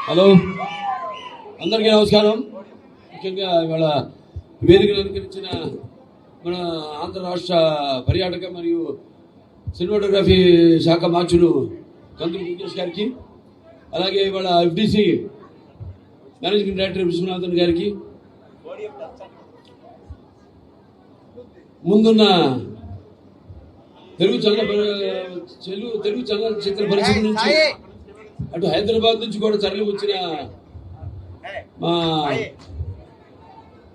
Hello, అందరికీ నమస్కారం. ముఖ్యంగా ఇవాళ వేదికను అలంకరించిన మన ఆంధ్ర రాష్ట్ర పర్యాటక మరియు సినిమాటోగ్రఫీ శాఖ మార్చులు కందులు ముఖేష్ గారికి, అలాగే ఇవాళ ఎఫ్డిసి మేనేజింగ్ డైరెక్టర్ విశ్వనాథన్ గారికి, ముందున్న తెలుగు చలనచిత్ర పరిశ్రమ నుంచి అటు హైదరాబాద్ నుంచి కూడా తరలి వచ్చిన మా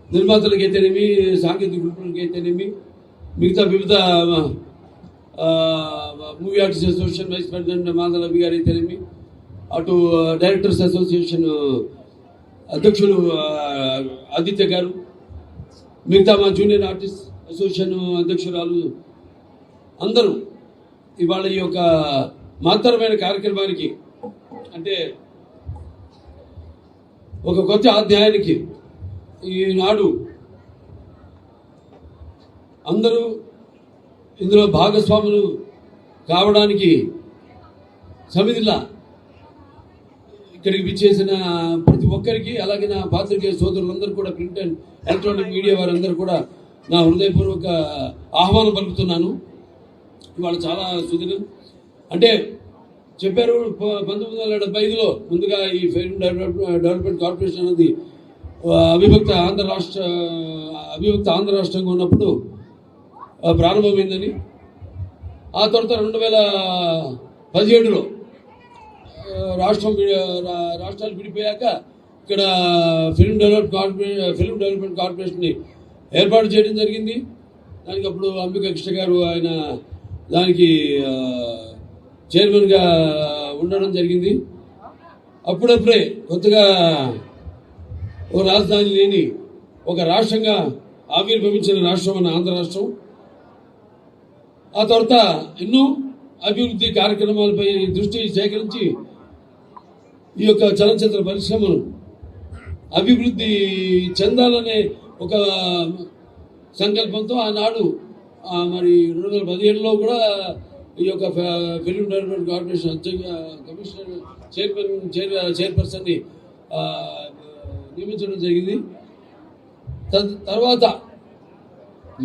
నిర్మాతలకు అయితేనేమి, సాంకేతిక గ్రూపులకి అయితేనేమి, మిగతా వివిధ movie artist association vice president Madhavi garu అయితేనేమి, అటు డైరెక్టర్స్ అసోసియేషన్ అధ్యక్షులు ఆదిత్య గారు, మిగతా మా జూనియర్ ఆర్టిస్ట్ అసోసియేషన్ అధ్యక్షురాలు అందరూ ఇవాళ ఈ యొక్క మహత్తరమైన కార్యక్రమానికి, అంటే ఒక కొత్త అధ్యాయానికి ఈనాడు అందరూ ఇందులో భాగస్వాములు కావడానికి సమితిలా ఇక్కడికి విచ్చేసిన ప్రతి ఒక్కరికి, అలాగే నా పాత్రికేయ సోదరులందరూ కూడా, ప్రింట్ అండ్ ఎలక్ట్రానిక్ మీడియా వారందరూ కూడా నా హృదయపూర్వక ఆహ్వానం పలుకుతున్నాను. ఇవాళ చాలా సుదినం. అంటే చెప్పారు 1975లో ముందుగా ఈ ఫిల్మ్ డెవలప్మెంట్ కార్పొరేషన్ అనేది అవిభక్త ఆంధ్ర రాష్ట్రంగా ఉన్నప్పుడు ప్రారంభమైందని. ఆ తర్వాత 2017లో రాష్ట్రాలు విడిపోయాక ఇక్కడ ఫిల్మ్ డెవలప్మెంట్ కార్పొరేషన్ని ఏర్పాటు చేయడం జరిగింది. దానికి అప్పుడు అంబికా కృష్ణ గారు ఆయన దానికి చైర్మన్గా ఉండడం జరిగింది. అప్పుడప్పుడే కొత్తగా ఒక రాజధాని లేని ఒక రాష్ట్రంగా ఆవిర్భవించిన రాష్ట్రం మన ఆంధ్ర రాష్ట్రం. ఆ తర్వాత ఎన్నో అభివృద్ధి కార్యక్రమాలపై దృష్టి సేకరించి ఈ యొక్క చలనచిత్ర పరిశ్రమను అభివృద్ధి చెందాలనే ఒక సంకల్పంతో ఆనాడు మరి 2017లో కూడా ఈ యొక్క ఫిల్మ్ డెవలప్మెంట్ కార్పొరేషన్ కమిషనర్ చైర్పర్సన్ని నియమించడం జరిగింది. తర్వాత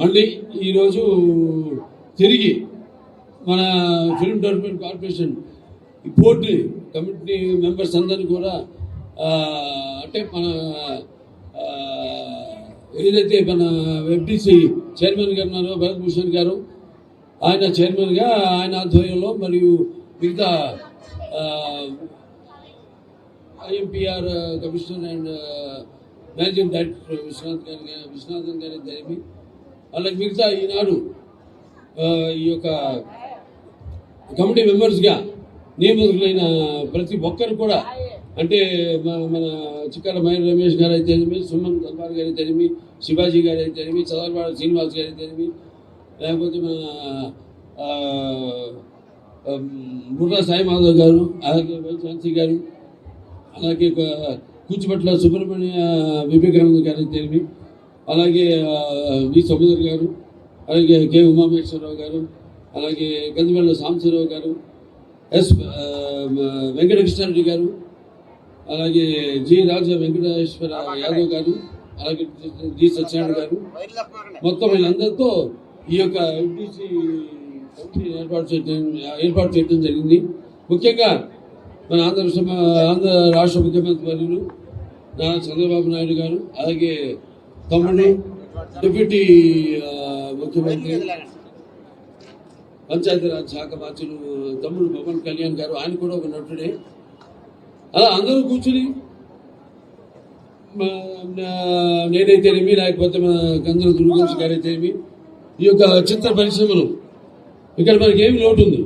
మళ్ళీ ఈరోజు తిరిగి మన ఫిల్మ్ డెవలప్మెంట్ కార్పొరేషన్ ఈ బోర్డు కమిటీ మెంబర్స్ అందరినీ కూడా అంటే మన ఏదైతే మన ఎఫ్డిసి చైర్మన్ గారు ఉన్నారో భరత్ భూషణ్ గారు, ఆయన చైర్మన్గా ఆయన ఆధ్వర్యంలో, మరియు మిగతా IMPR commissioner and managing director Viswanathan గారి జరిపి, అలాగే మిగతా ఈనాడు ఈ యొక్క కమిటీ మెంబర్స్గా నియమితులైన ప్రతి ఒక్కరు కూడా, అంటే మన చిక్కాల మహేంద్ర రమేష్ గారు అయితేనేమి, సుమన్ తల్వార్ గారు అయితేనేమి, శివాజీ గారు అయితేనేమి, చదలవాడ శ్రీనివాస్ గారు అయితేనేమి, లేకపోతే మన బుర్రా సాయి మాధవ్ గారు, అలాగే వైశాంతి గారు, అలాగే కూచిపట్ల సుబ్రహ్మణ్య వివేకానంద గారు అయితేనేమి, అలాగే వి సముద్ర గారు, అలాగే కె ఉమామేశ్వరరావు గారు, అలాగే గంజిమెల్ల సాంబశివరావు గారు, ఎస్ వెంకటకృష్ణారెడ్డి గారు, అలాగే జి రాజ వెంకటేశ్వర యాదవ్ గారు, అలాగే జి సత్యనారాయణ గారు, మొత్తం వీళ్ళందరితో ఈ యొక్క ఎఫ్డిసి కమిటీ ఏర్పాటు చేయడం జరిగింది. ముఖ్యంగా మన ఆంధ్ర రాష్ట్ర ముఖ్యమంత్రి వర్యులు నారా చంద్రబాబు నాయుడు గారు, అలాగే తమ్ముడు డిప్యూటీ ముఖ్యమంత్రి పంచాయతీరాజ్ శాఖ మార్చులు తమ్ముడు పవన్ కళ్యాణ్ గారు, ఆయన కూడా ఒక నటుడే. అలా అందరూ కూర్చుని నేనైతేనేమి, లేకపోతే మన గంధర దుర్గంశ్ గారు అయితేనేమి, ఈ యొక్క చిత్ర పరిశ్రమలు ఇక్కడ మనకి ఏమి లోటు ఉంది.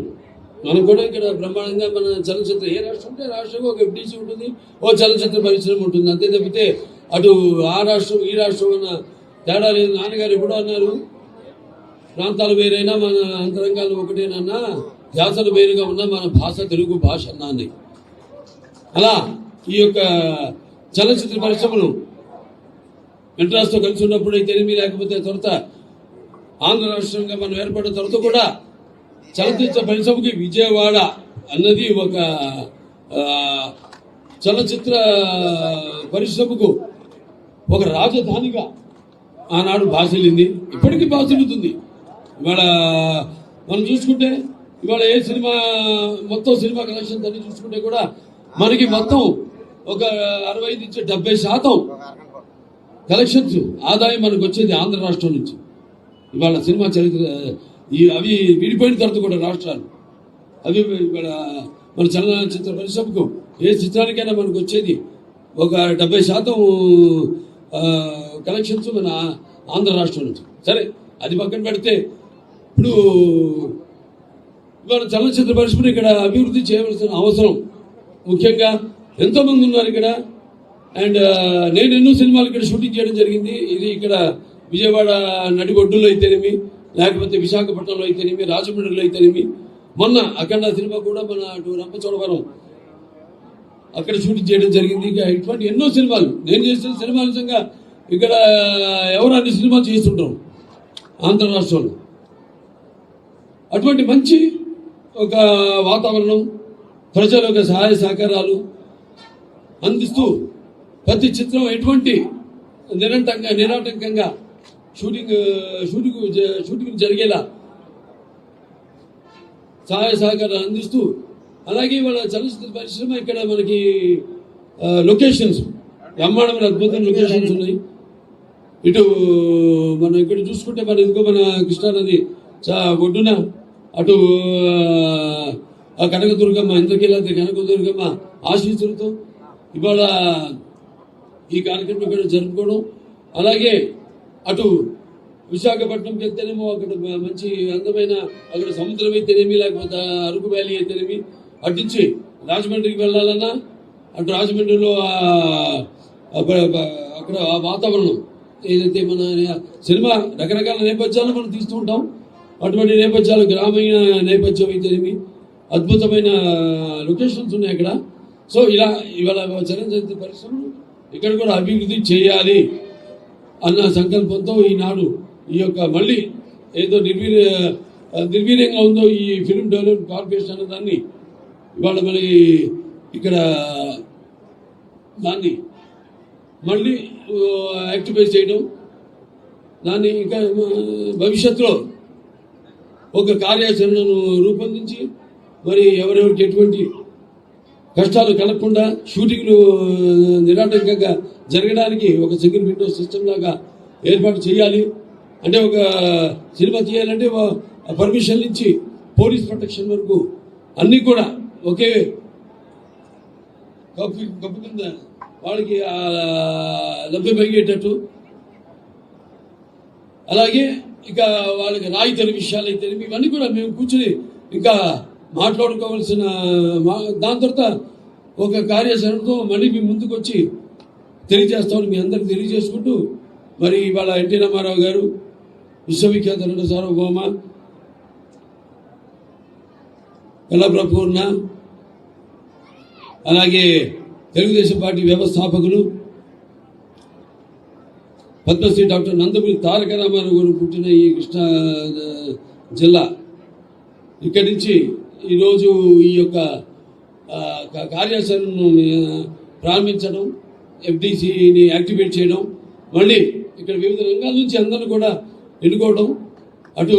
మనం కూడా ఇక్కడ బ్రహ్మాండంగా మన చలనచిత్ర ఏ రాష్ట్రం ఉంటే రాష్ట్రంగా ఒక ఎఫ్డిసి ఉంటుంది, ఓ చలనచిత్ర పరిశ్రమ ఉంటుంది. అంతే తప్పితే అటు ఆ రాష్ట్రం ఈ రాష్ట్రం అన్న తేడా లేదు. నాన్నగారు ఎప్పుడో అన్నారు, ప్రాంతాలు వేరైనా మన అంతరంగాలు ఒకటేనన్నా, ధ్యాసలు వేరుగా ఉన్నా మన భాష తెలుగు భాష అన్నాన్ని. అలా ఈ యొక్క చలనచిత్ర పరిశ్రమను మెడ్రాస్తో కలిసి ఉన్నప్పుడు అయితేనేమి, లేకపోతే తర్వాత ఆంధ్ర రాష్ట్రంగా మనం ఏర్పడిన తర్వాత కూడా చలనచిత్ర పరిశ్రమకి విజయవాడ అన్నది ఒక చలనచిత్ర పరిశ్రమకు ఒక రాజధానిగా ఆనాడు భాషలింది, ఇప్పటికీ భాషలుతుంది. ఇవాళ మనం చూసుకుంటే ఇవాళ ఏ సినిమా మొత్తం సినిమా కలెక్షన్స్ అన్ని చూసుకుంటే కూడా మనకి మొత్తం ఒక 65 నుంచి 70% కలెక్షన్స్ ఆదాయం మనకు వచ్చేది ఆంధ్ర రాష్ట్రం నుంచి. ఇవాళ సినిమా చరిత్ర అవి విడిపోయిన తర్వాత కూడా రాష్ట్రాలు అవి ఇవాళ మన చలనచిత్ర పరిశ్రమకు ఏ చిత్రానికైనా మనకు వచ్చేది ఒక 70% కలెక్షన్స్ మన ఆంధ్ర రాష్ట్రం నుంచి. సరే, అది పక్కన పెడితే ఇప్పుడు ఇవాళ చలనచిత్ర పరిశ్రమను ఇక్కడ అభివృద్ధి చేయవలసిన అవసరం ముఖ్యంగా ఎంతోమంది ఉన్నారు ఇక్కడ. అండ్ నేను ఎన్నో సినిమాలు ఇక్కడ షూటింగ్ చేయడం జరిగింది. ఇది ఇక్కడ విజయవాడ నడిబొడ్డులో అయితేనేమి, లేకపోతే విశాఖపట్నంలో అయితేనేమి, రాజమండ్రిలో అయితేనేమి, మొన్న అఖండ సినిమా కూడా మన అటు రంపచోడవరం అక్కడ షూటింగ్ చేయడం జరిగింది. ఇక ఇటువంటి ఎన్నో సినిమాలు నేను చేసిన సినిమా నిజంగా ఇక్కడ ఎవరు అన్ని సినిమాలు చేస్తుంటారు ఆంధ్ర రాష్ట్రంలో. అటువంటి మంచి ఒక వాతావరణం, ప్రజల యొక్క సహాయ సహకారాలు అందిస్తూ ప్రతి చిత్రం ఎటువంటి నిరాటంకంగా షూటింగ్ జరిగేలా సహాయ సహకారాలు అందిస్తూ, అలాగే వాళ్ళ చలనచిత్ర పరిశ్రమ ఇక్కడ మనకి లొకేషన్స్ బ్రహ్మాండమైన అద్భుతమైన లొకేషన్స్ ఉన్నాయి. ఇటు మనం ఇక్కడ చూసుకుంటే మన ఇదిగో మన కృష్ణానది ఒడ్డున అటు కనకదుర్గమ్మ, ఇంద్రకీలాద్రి కనకదుర్గమ్మ ఆశీస్సులతో ఇవాళ ఈ కార్యక్రమం ఇక్కడ జరుపుకోవడం, అలాగే అటు విశాఖపట్నంకి వెళ్తేనేమో అక్కడ మంచి అందమైన అక్కడ సముద్రం అయితేనేమి, లేకపోతే అరకు వ్యాలీ అయితేనేమి, అటు నుంచి రాజమండ్రికి వెళ్ళాలన్నా అటు రాజమండ్రిలో అక్కడ ఆ వాతావరణం ఏదైతే మన సినిమా రకరకాల నేపథ్యాలు మనం తీస్తూ ఉంటాం. అటువంటి నేపథ్యాలు గ్రామీణ నేపథ్యం అయితేనేమి అద్భుతమైన లొకేషన్స్ ఉన్నాయి అక్కడ. సో ఇలా ఇవాళ చలనచిత్ర పరిశ్రమను ఇక్కడ కూడా అభివృద్ధి చేయాలి అన్న సంకల్పంతో ఈనాడు ఈ యొక్క మళ్ళీ ఏదో నిర్వీర్యంగా ఉందో ఈ ఫిల్మ్ డెవలప్మెంట్ కార్పొరేషన్ అనే దాన్ని ఇవాళ మళ్ళీ ఇక్కడ దాన్ని మళ్ళీ యాక్టివేట్ చేయడం, దాన్ని ఇంకా భవిష్యత్తులో ఒక కార్యాచరణను రూపొందించి మరి ఎవరెవరికి ఎటువంటి కష్టాలు కలగకుండా షూటింగ్లు నిరాటంకంగా జరగడానికి ఒక సింగిల్ విండో సిస్టమ్ లాగా ఏర్పాటు చేయాలి. అంటే ఒక సినిమా తీయాలంటే పర్మిషన్ నుంచి పోలీస్ ప్రొటెక్షన్ వరకు అన్నీ కూడా ఒకే కప్పు కింద వాళ్ళకి లభ్యమయ్యేటట్టు, అలాగే ఇక వాళ్ళకి రాయితీల విషయాలు అయితే ఇవన్నీ కూడా మేము కూర్చొని ఇంకా మాట్లాడుకోవాల్సిన దాని తర్వాత ఒక కార్యాచరణతో మళ్ళీ మీ ముందుకు వచ్చి తెలియజేస్తామని మీ అందరికి తెలియజేసుకుంటూ, మరి ఇవాళ ఎన్టీ రామారావు గారు విశ్వవిఖ్యాత నట సార్వభౌమ కళాప్రపూర్ణ, అలాగే తెలుగుదేశం పార్టీ వ్యవస్థాపకులు పద్మశ్రీ డాక్టర్ నందమూరి తారక రామారావు గారు పుట్టిన ఈ కృష్ణా జిల్లా ఇక్కడి నుంచి ఈరోజు ఈ యొక్క కార్యాచరణను ప్రారంభించడం, ఎఫ్డిసిని యాక్టివేట్ చేయడం, మళ్ళీ ఇక్కడ వివిధ రంగాల నుంచి అందరూ కూడా ఎన్నుకోవడం, అటు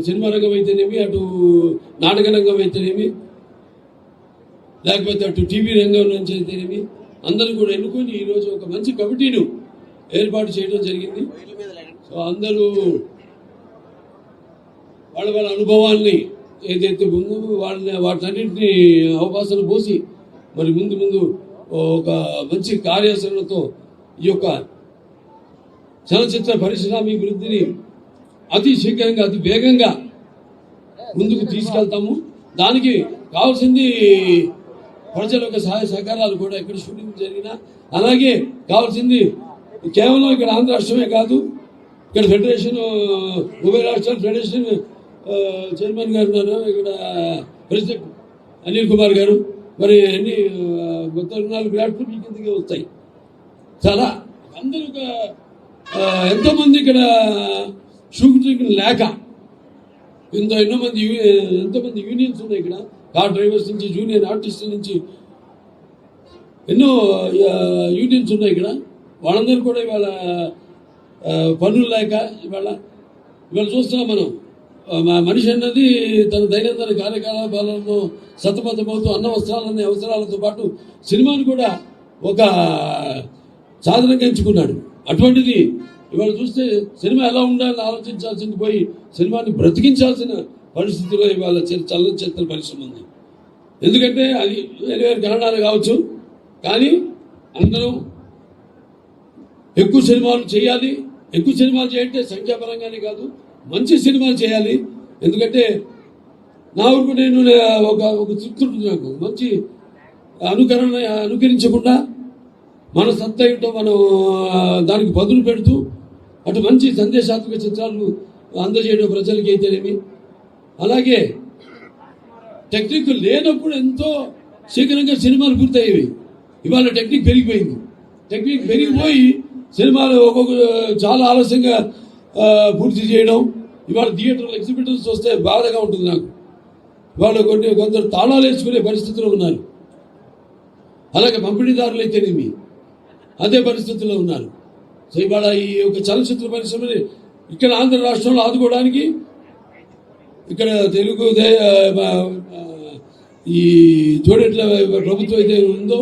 సినిమా రంగం అయితేనేమి, అటు నాటక రంగం అయితేనేమి, లేకపోతే అటు టీవీ రంగం నుంచి అయితేనేమి అందరూ కూడా ఎన్నుకొని ఈరోజు ఒక మంచి కమిటీను ఏర్పాటు చేయడం జరిగింది. సో అందరూ వాళ్ళ వాళ్ళ అనుభవాల్ని ఏదైతే ముందు వాటన్నింటినీ అవకాశాలు పోసి మరి ముందు ఒక మంచి కార్యాచరణతో ఈ యొక్క చలనచిత్ర పరిశ్రమాభివృద్ధిని అతి శీఘ్రంగా అతి వేగంగా ముందుకు తీసుకెళ్తాము. దానికి కావాల్సింది ప్రజల యొక్క సహాయ సహకారాలు కూడా ఇక్కడ షూటింగ్ జరిగినా, అలాగే కావాల్సింది కేవలం ఇక్కడ ఆంధ్ర రాష్ట్రమే కాదు, ఇక్కడ ఫెడరేషన్ ఉభయ రాష్ట్రాల ఫెడరేషన్ చైర్మన్ గారు ఉన్నారు, ఇక్కడ ప్రెసిడెంట్ అనిల్ కుమార్ గారు, మరి అన్ని మొత్తం 4 ప్లాట్ఫామ్ మీ కిందకి వస్తాయి. చాలా అందరూ ఎంతోమంది ఇక్కడ షూటింగ్ లేక ఎంతోమంది యూనియన్స్ ఉన్నాయి ఇక్కడ, కార్ డ్రైవర్స్ నుంచి జూనియర్ ఆర్టిస్టుల నుంచి ఎన్నో యూనియన్స్ ఉన్నాయి ఇక్కడ. వాళ్ళందరూ కూడా ఇవాళ పనులు లేక ఇవాళ చూస్తున్నాం మనం. మనిషి అన్నది తన దైనందిన కార్యకలాపాలను సతమతమవుతూ అన్న వస్త్రాలనే అవసరాలతో పాటు సినిమాని కూడా ఒక సాధనంగా ఎంచుకున్నాడు. అటువంటిది ఇవాళ చూస్తే సినిమా ఎలా ఉండాలని ఆలోచించాల్సింది పోయి సినిమాని బ్రతికించాల్సిన పరిస్థితిలో ఇవాళ చలనచిత్ర పరిశ్రమ ఉంది. ఎందుకంటే అది వేరే వేరే కారణాలు కావచ్చు, కానీ అందరూ ఎక్కువ సినిమాలు చేయాలి. ఎక్కువ సినిమాలు చేయంటే సంఖ్యాపరంగానే కాదు, మంచి సినిమాలు చేయాలి. ఎందుకంటే నా ఊరికి నేను ఒక తృప్తి ఉంటుంది నాకు. మంచి అనుకరించకుండా మన సత్తా ఏంటో మనం దానికి బదులు పెడుతూ అటు మంచి సందేశాత్మక చిత్రాలు అందజేయడం ప్రజలకి అయితేనేమి, అలాగే టెక్నిక్ లేనప్పుడు ఎంతో శీఘ్రంగా సినిమాలు పూర్తయ్యేవి. ఇవాళ టెక్నిక్ పెరిగిపోయింది. టెక్నిక్ పెరిగిపోయి సినిమాలు చాలా ఆలస్యంగా పూర్తి చేయడం. ఇవాళ థియేటర్లో ఎగ్జిబిటర్స్ వస్తే బాధగా ఉంటుంది నాకు. వాళ్ళు కొందరు తాళాలు వేసుకునే పరిస్థితుల్లో ఉన్నారు. అలాగే పంపిణీదారులు అయితేనేమి అదే పరిస్థితుల్లో ఉన్నారు. సో ఇవాళ ఈ యొక్క చలనచిత్ర పరిశ్రమని ఇక్కడ ఆంధ్ర రాష్ట్రంలో ఆదుకోవడానికి ఇక్కడ తెలుగు ఈ జోడెట్ల ప్రభుత్వం అయితే ఉందో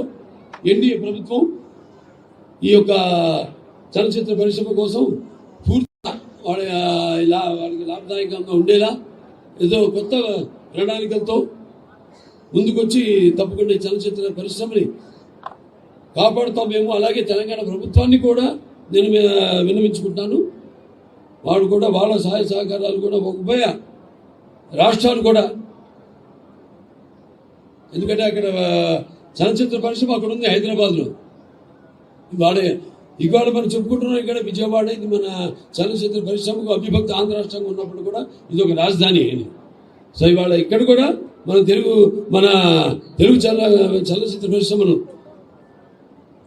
ఎన్డీఏ ప్రభుత్వం ఈ యొక్క చలనచిత్ర పరిశ్రమ కోసం పూర్తిగా వాళ్ళకి లాభదాయకంగా ఉండేలా ఏదో కొత్త ప్రణాళికలతో ముందుకొచ్చి తప్పకుండా చలనచిత్ర పరిశ్రమని కాపాడుతామేమో. అలాగే తెలంగాణ ప్రభుత్వాన్ని కూడా నేను విన్నవించుకుంటాను. వాడు కూడా వాళ్ళ సహాయ సహకారాలు కూడా ఉభయ రాష్ట్రాలు కూడా, ఎందుకంటే అక్కడ చలనచిత్ర పరిశ్రమ అక్కడ ఉంది హైదరాబాద్లో. ఇవాళ మనం చెప్పుకుంటున్నాం ఇక్కడ విజయవాడ ఇది మన చలనచిత్ర పరిశ్రమకు అవిభక్త ఆంధ్ర రాష్ట్రంగా ఉన్నప్పుడు కూడా ఇది ఒక రాజధాని అని. సో ఇవాళ ఇక్కడ కూడా మన తెలుగు చలనచిత్ర పరిశ్రమను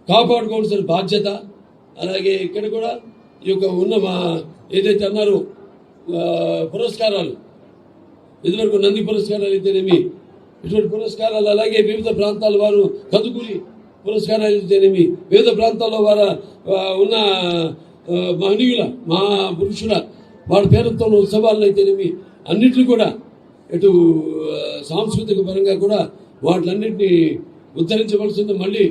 కాపాడుకోవాల్సిన బాధ్యత. అలాగే ఇక్కడ కూడా ఈ యొక్క ఉన్న ఏదైతే అన్నారో పురస్కారాలు, ఇదివరకు నంది పురస్కారాలు అయితేనేమి ఇటువంటి పురస్కారాలు, అలాగే వివిధ ప్రాంతాల వారు కదుకూరి పురస్కారాలు అయితేనేమి, వివిధ ప్రాంతాల్లో వారు ఉన్న మహనీయుల పురుషుల వారి పేరుతో ఉత్సవాలను అయితేనేమి అన్నింటినీ కూడా ఇటు సాంస్కృతిక పరంగా కూడా వాటిలన్నింటినీ ఉద్ధరించవలసిన, మళ్ళీ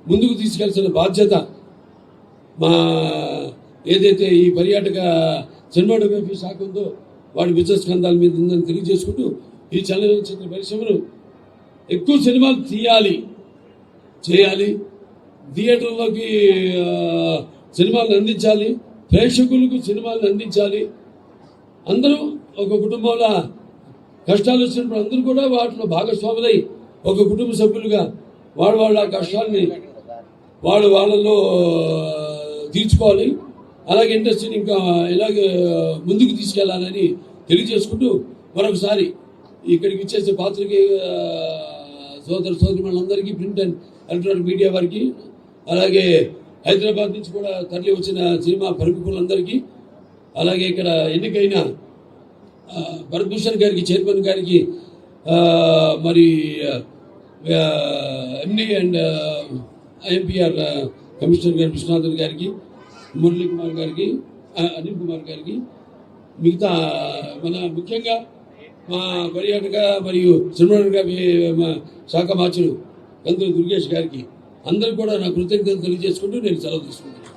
ముందుకు తీసుకెళ్లాల్సిన బాధ్యత ఏదైతే ఈ పర్యాటక సినిమాటోగ్రఫీ శాఖ ఉందో వాడి బిజినెస్ స్కంధాల మీద ఉందని తెలియజేసుకుంటూ ఈ చలనచిత్ర పరిశ్రమను ఎక్కువ సినిమాలు చేయాలి, థియేటర్లోకి సినిమాలను అందించాలి, ప్రేక్షకులకు సినిమాలను అందించాలి. అందరూ ఒక కుటుంబంలో కష్టాలు వచ్చినప్పుడు అందరూ కూడా వాటిలో భాగస్వాములై ఒక కుటుంబ సభ్యులుగా వాళ్ళ కష్టాలని వాళ్ళలో తీర్చుకోవాలి. అలాగే ఇండస్ట్రీని ఇంకా ఇలాగే ముందుకు తీసుకెళ్లాలని తెలియజేసుకుంటూ మరొకసారి ఇక్కడికి ఇచ్చేసే పాత్రకి సోదరులందరికీ, ప్రింట్ అండ్ ఎలక్ట్రానిక్ మీడియా వారికి, అలాగే హైదరాబాద్ నుంచి కూడా తరలి వచ్చిన సినిమా ప్రముఖులందరికీ, అలాగే ఇక్కడ ఎన్నికైన భరత్భూషణ్ గారికి, చైర్మన్ గారికి, మరి ఎండి అండ్ ఐఎంపీఆర్ కమిషనర్ గారు విశ్వనాథన్ గారికి, మురళీ కుమార్ గారికి, అనిల్ కుమార్ గారికి, మిగతా ముఖ్యంగా మా పర్యాటక మరియు సినిమాటోగ్రఫీ శాఖ మార్చులు కందులు దుర్గేష్ గారికి అందరూ కూడా నా కృతజ్ఞతలు తెలియజేసుకుంటూ నేను సెలవు తీసుకుంటాను.